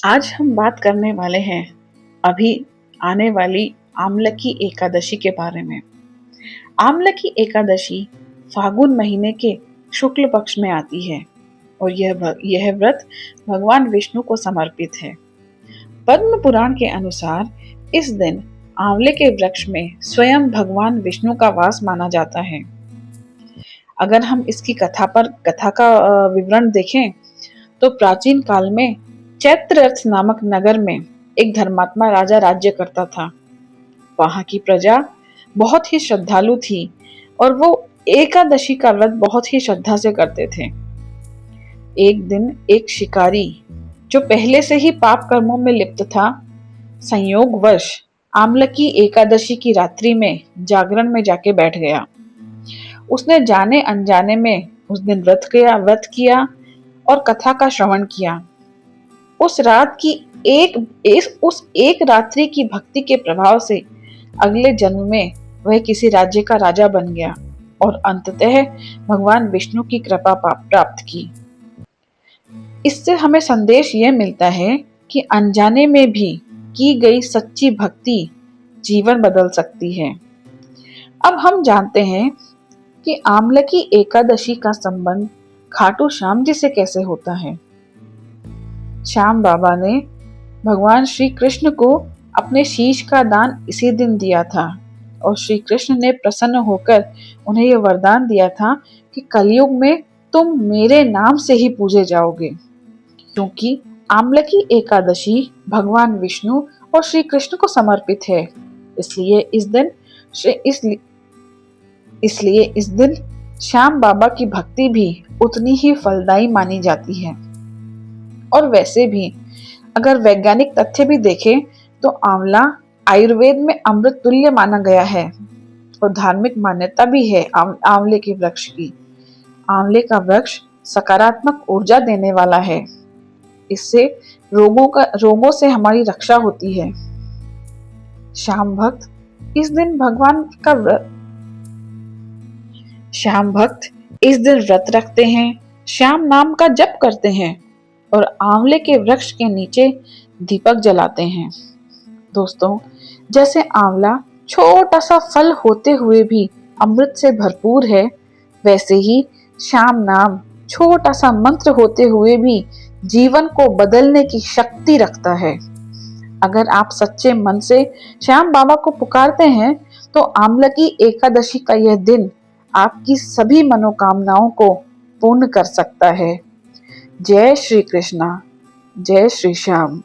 आज हम बात करने वाले हैं अभी आने वाली आमलकी एकादशी के बारे में। आमलकी एकादशी फागुन महीने के शुक्ल पक्ष में आती है और यह व्रत भगवान विष्णु को समर्पित है। पद्म पुराण के अनुसार इस दिन आंवले के वृक्ष में स्वयं भगवान विष्णु का वास माना जाता है। अगर हम इसकी कथा का विवरण देखें तो प्राचीन काल में चैत्ररथ नामक नगर में एक धर्मात्मा राजा राज्य करता था। वहां की प्रजा बहुत ही श्रद्धालु थी और वो एकादशी का व्रत बहुत ही श्रद्धा से करते थे। एक दिन एक शिकारी जो पहले से ही पाप कर्मों में लिप्त था, संयोगवश आमलकी एकादशी की रात्रि में जागरण में जाके बैठ गया। उसने जाने अनजाने में उस दिन व्रत किया और कथा का श्रवण किया। उस एक रात्रि की भक्ति के प्रभाव से अगले जन्म में वह किसी राज्य का राजा बन गया और अंततः भगवान विष्णु की कृपा प्राप्त की। इससे हमें संदेश यह मिलता है कि अनजाने में भी की गई सच्ची भक्ति जीवन बदल सकती है। अब हम जानते हैं कि आमलकी एकादशी का संबंध खाटू श्याम जी से कैसे होता है। श्याम बाबा ने भगवान श्री कृष्ण को अपने शीश का दान इसी दिन दिया था और श्री कृष्ण ने प्रसन्न होकर उन्हें यह वरदान दिया था कि कलयुग में तुम मेरे नाम से ही पूजे जाओगे। क्योंकि आमलकी एकादशी भगवान विष्णु और श्री कृष्ण को समर्पित है, इसलिए इस दिन श्याम बाबा की भक्ति भी उतनी ही फलदायी मानी जाती है। और वैसे भी अगर वैज्ञानिक तथ्य भी देखें तो आंवला आयुर्वेद में अमृत तुल्य माना गया है और धार्मिक मान्यता भी है आंवले के वृक्ष की। आंवले का वृक्ष सकारात्मक ऊर्जा देने वाला है। इससे रोगों से हमारी रक्षा होती है। श्याम भक्त इस दिन व्रत रखते हैं, श्याम नाम का जप करते हैं और आंवले के वृक्ष के नीचे दीपक जलाते हैं। दोस्तों, जैसे आंवला छोटा सा फल होते हुए भी अमृत से भरपूर है, वैसे ही श्याम नाम छोटा सा मंत्र होते हुए भी जीवन को बदलने की शक्ति रखता है। अगर आप सच्चे मन से श्याम बाबा को पुकारते हैं तो आमलकी एकादशी का यह दिन आपकी सभी मनोकामनाओं को पूर्ण कर सकता है। जय श्री कृष्णा, जय श्री श्याम।